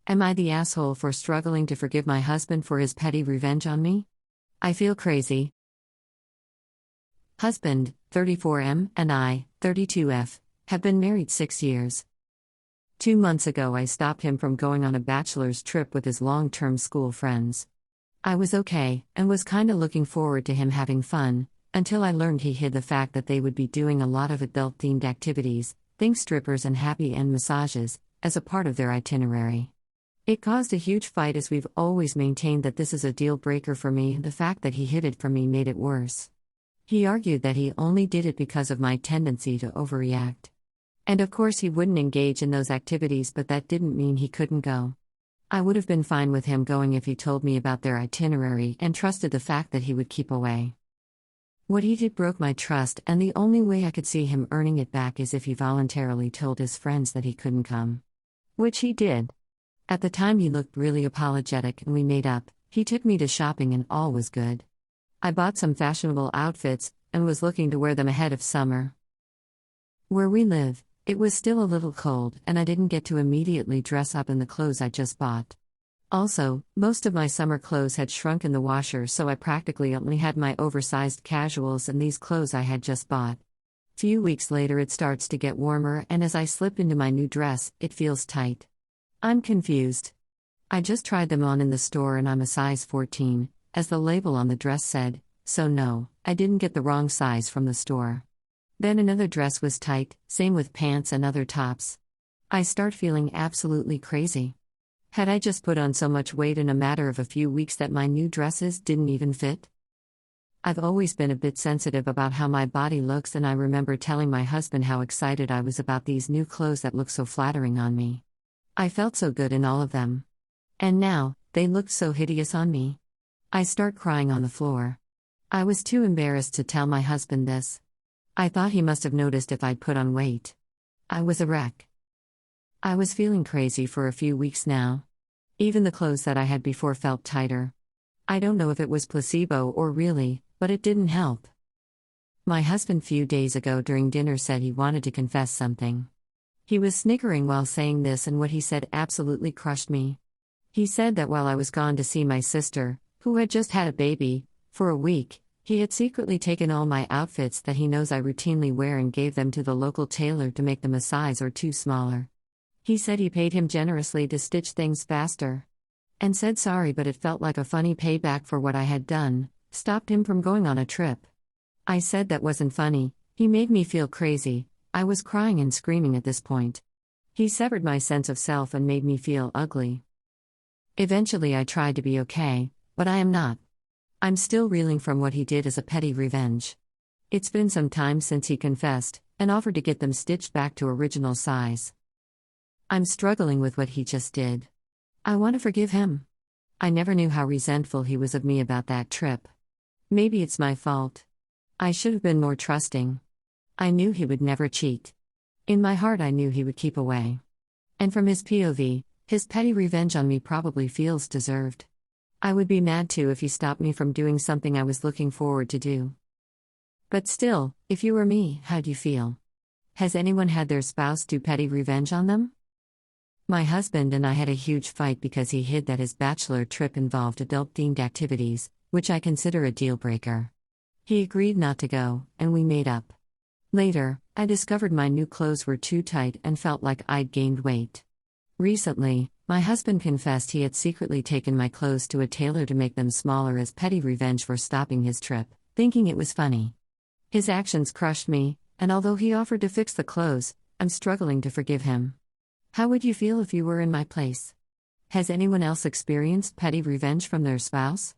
Am I the asshole for struggling to forgive my husband for his petty revenge on me? I feel crazy. Husband, 34M, and I, 32F, have been married 6 years. 2 months ago, I stopped him from going on a bachelor's trip with his long-term school friends. I was okay, and was kinda looking forward to him having fun, until I learned he hid the fact that they would be doing a lot of adult-themed activities, think strippers and happy end massages, as a part of their itinerary. It caused a huge fight as we've always maintained that this is a deal breaker for me. The fact that he hid it from me made it worse. He argued that he only did it because of my tendency to overreact. And of course he wouldn't engage in those activities, but that didn't mean he couldn't go. I would have been fine with him going if he told me about their itinerary and trusted the fact that he would keep away. What he did broke my trust, and the only way I could see him earning it back is if he voluntarily told his friends that he couldn't come. Which he did. At the time he looked really apologetic and we made up. He took me to shopping and all was good. I bought some fashionable outfits and was looking to wear them ahead of summer. Where we live, it was still a little cold and I didn't get to immediately dress up in the clothes I just bought. Also, most of my summer clothes had shrunk in the washer, so I practically only had my oversized casuals and these clothes I had just bought. Few weeks later it starts to get warmer, and as I slip into my new dress, it feels tight. I'm confused. I just tried them on in the store and I'm a size 14, as the label on the dress said, so no, I didn't get the wrong size from the store. Then another dress was tight, same with pants and other tops. I start feeling absolutely crazy. Had I just put on so much weight in a matter of a few weeks that my new dresses didn't even fit? I've always been a bit sensitive about how my body looks, and I remember telling my husband how excited I was about these new clothes that look so flattering on me. I felt so good in all of them. And now, they looked so hideous on me. I start crying on the floor. I was too embarrassed to tell my husband this. I thought he must have noticed if I'd put on weight. I was a wreck. I was feeling crazy for a few weeks now. Even the clothes that I had before felt tighter. I don't know if it was placebo or really, but it didn't help. My husband few days ago during dinner said he wanted to confess something. He was snickering while saying this, and what he said absolutely crushed me. He said that while I was gone to see my sister, who had just had a baby, for a week, he had secretly taken all my outfits that he knows I routinely wear and gave them to the local tailor to make them a size or two smaller. He said he paid him generously to stitch things faster. And said sorry, but it felt like a funny payback for what I had done, stopped him from going on a trip. I said that wasn't funny. He made me feel crazy. I was crying and screaming at this point. He severed my sense of self and made me feel ugly. Eventually I tried to be okay, but I am not. I'm still reeling from what he did as a petty revenge. It's been some time since he confessed, and offered to get them stitched back to original size. I'm struggling with what he just did. I want to forgive him. I never knew how resentful he was of me about that trip. Maybe it's my fault. I should have been more trusting. I knew he would never cheat. In my heart I knew he would keep away. And from his POV, his petty revenge on me probably feels deserved. I would be mad too if he stopped me from doing something I was looking forward to do. But still, if you were me, how'd you feel? Has anyone had their spouse do petty revenge on them? My husband and I had a huge fight because he hid that his bachelor trip involved adult-themed activities, which I consider a deal-breaker. He agreed not to go, and we made up. Later, I discovered my new clothes were too tight and felt like I'd gained weight. Recently, my husband confessed he had secretly taken my clothes to a tailor to make them smaller as petty revenge for stopping his trip, thinking it was funny. His actions crushed me, and although he offered to fix the clothes, I'm struggling to forgive him. How would you feel if you were in my place? Has anyone else experienced petty revenge from their spouse?